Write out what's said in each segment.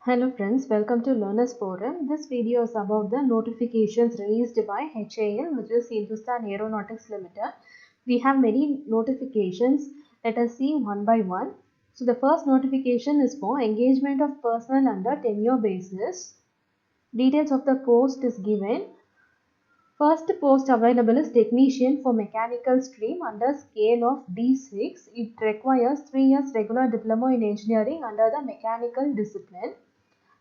Hello friends, welcome to Learners Forum. This video is about the notifications released by HAL, which is Hindustan Aeronautics Limited. We have many notifications. Let us see one by one. So the first notification is for engagement of personnel under tenure basis. Details of the post is given. First post available is technician for mechanical stream under scale of D6. It requires 3 years regular diploma in engineering under the mechanical discipline.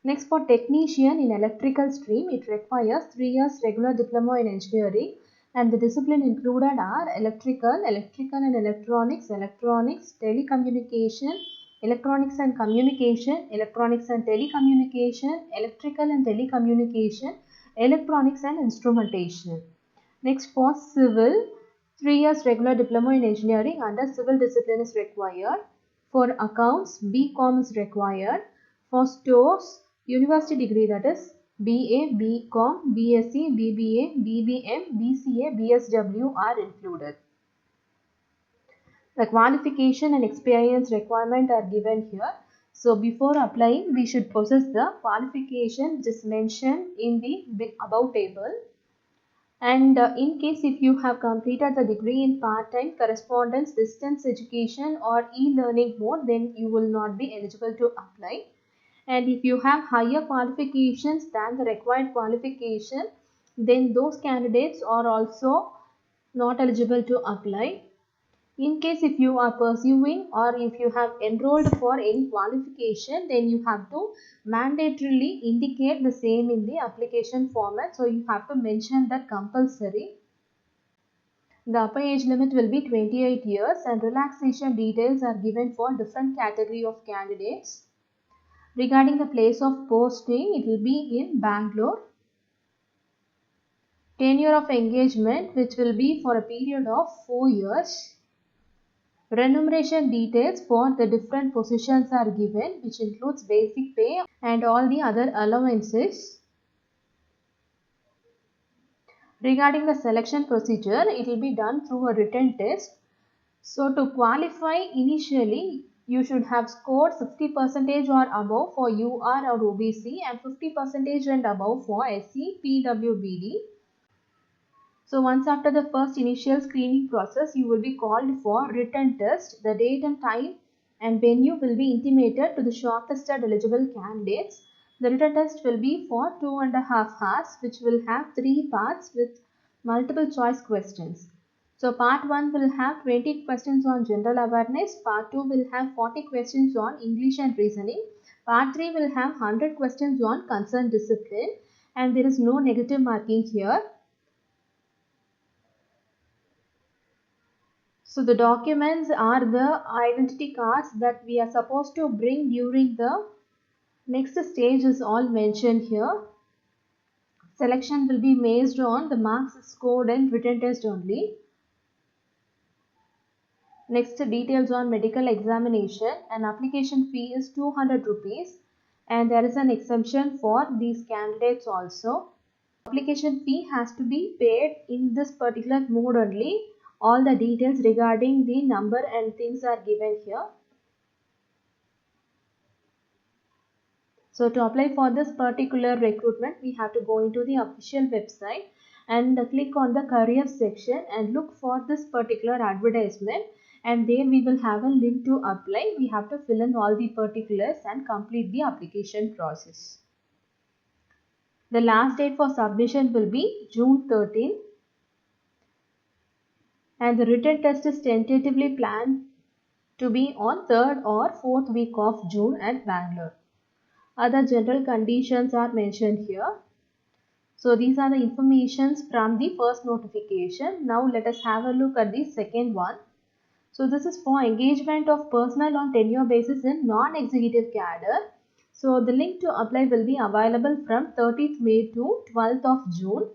Next, for technician in electrical stream, it requires 3 years regular diploma in engineering, and the discipline included are electrical and electronics, telecommunication, electronics and communication, electronics and telecommunication, electrical and telecommunication, electronics and instrumentation. Next, for civil, 3 years regular diploma in engineering under civil discipline is required. For accounts, BCom is required. For stores, university degree, that is BA, BCom, BSc, BBA, BBM, BCA, BSW are included. The qualification and experience requirement are given here. So before applying, we should possess the qualification which is mentioned in the above table. And in case if you have completed the degree in part-time, correspondence, distance education or e-learning mode, then you will not be eligible to apply. And if you have higher qualifications than the required qualification, then those candidates are also not eligible to apply. In case if you are pursuing or if you have enrolled for any qualification, then you have to mandatorily indicate the same in the application format. So you have to mention that compulsory. The upper age limit will be 28 years and relaxation details are given for different category of candidates. Regarding the place of posting, it will be in Bangalore. Tenure of engagement, which will be for a period of 4 years. Remuneration details for the different positions are given, which includes basic pay and all the other allowances. Regarding the selection procedure, it will be done through a written test. So to qualify initially, you should have scored 60% or above for UR or OBC and 50% and above for SC, PWBD. So once after the first initial screening process, you will be called for written test. The date and time and venue will be intimated to the shortlisted eligible candidates. The written test will be for 2.5 hours, which will have 3 parts with multiple choice questions. So part 1 will have 20 questions on general awareness, part 2 will have 40 questions on English and reasoning, part 3 will have 100 questions on concerned discipline, and there is no negative marking here. So the documents are the identity cards that we are supposed to bring during the next stage is all mentioned here. Selection will be based on the marks scored in written test only. Next, details on medical examination. An application fee is 200 rupees and there is an exemption for these candidates also. Application fee has to be paid in this particular mode only. All the details regarding the number and things are given here. So to apply for this particular recruitment, we have to go into the official website and click on the career section and look for this particular advertisement, and there we will have a link to apply. We have to fill in all the particulars and complete the application process. The last date for submission will be June 13 and the written test is tentatively planned to be on 3rd or 4th week of June at Bangalore. Other general conditions are mentioned here. So these are the informations from the first notification. Now let us have a look at the second one. So this is for engagement of personnel on tenure basis in non-executive cadre. So the link to apply will be available from 30th May to 12th of June.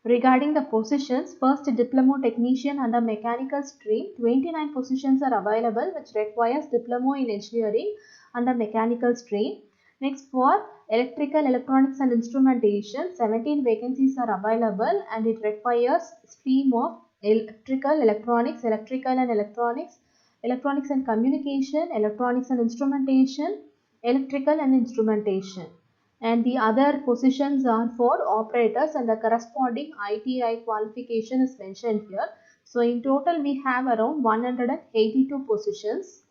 Regarding the positions, first diploma technician under mechanical stream, 29 positions are available which requires diploma in engineering under mechanical stream. Next, for electrical, electronics and instrumentation, 17 vacancies are available and it requires stream of electrical, electronics, electrical and electronics, electronics and communication, electronics and instrumentation, electrical and instrumentation. And the other positions are for operators, and the corresponding ITI qualification is mentioned here. So in total we have around 182 positions.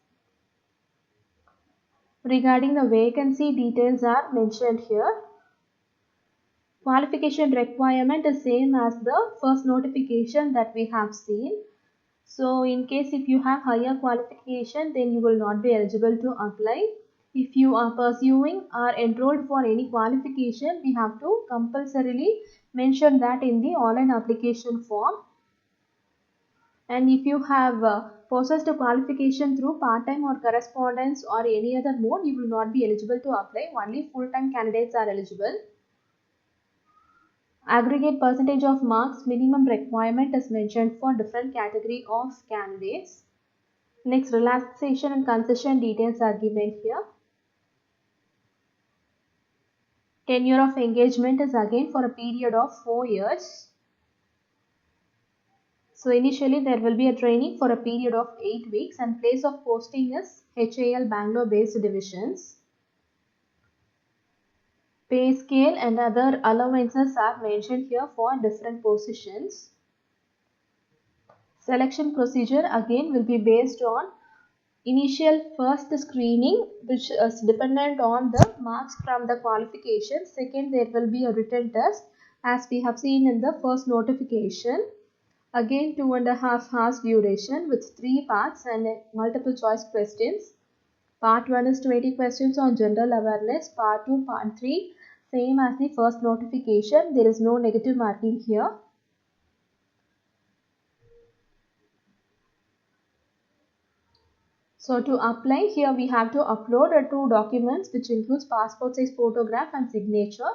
Regarding the vacancy, details are mentioned here. Qualification requirement is same as the first notification that we have seen. So in case if you have higher qualification, then you will not be eligible to apply. If you are pursuing or enrolled for any qualification, we have to compulsorily mention that in the online application form. And if you have possessed a qualification through part-time or correspondence or any other mode, you will not be eligible to apply. Only full-time candidates are eligible. Aggregate percentage of marks minimum requirement is mentioned for different category of candidates. Next, relaxation and concession details are given here. Tenure of engagement is again for a period of 4 years. So initially there will be a training for a period of 8 weeks, and place of posting is HAL Bangalore based divisions. Pay scale and other allowances are mentioned here for different positions. Selection procedure again will be based on initial first screening, which is dependent on the marks from the qualification. Second, there will be a written test as we have seen in the first notification. Again 2.5 hours duration with 3 parts and multiple choice questions. Part 1 is 20 questions on general awareness. Part 2, part 3 same as the first notification. There is no negative marking here. So to apply here, we have to upload 2 documents, which includes passport size photograph and signature.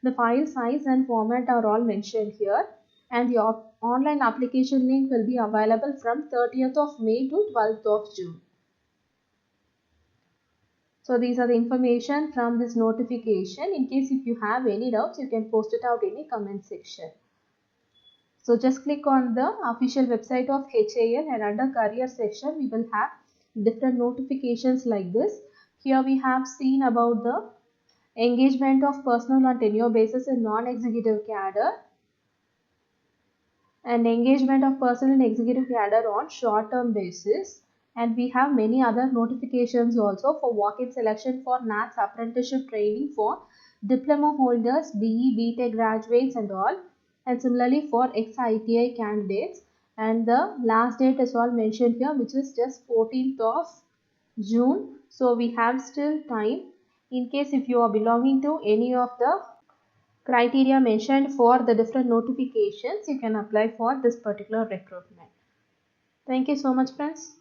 The file size and format are all mentioned here, and the online application link will be available from 30th of May to 12th of June. So these are the information from this notification. In case if you have any doubts, you can post it out in the comment section. So just click on the official website of HAL, and under career section we will have different notifications like this. Here we have seen about the engagement of personal on tenure basis in non-executive cadre, and engagement of person in executive cadre on short-term basis. And we have many other notifications also for walk-in selection for NATS apprenticeship training for diploma holders, BE, BTech graduates and all, and similarly for ex-ITI candidates. And the last date is all mentioned here, which is just 14th of June. So we have still time. In case if you are belonging to any of the criteria mentioned for the different notifications, you can apply for this particular recruitment. Thank you so much, friends.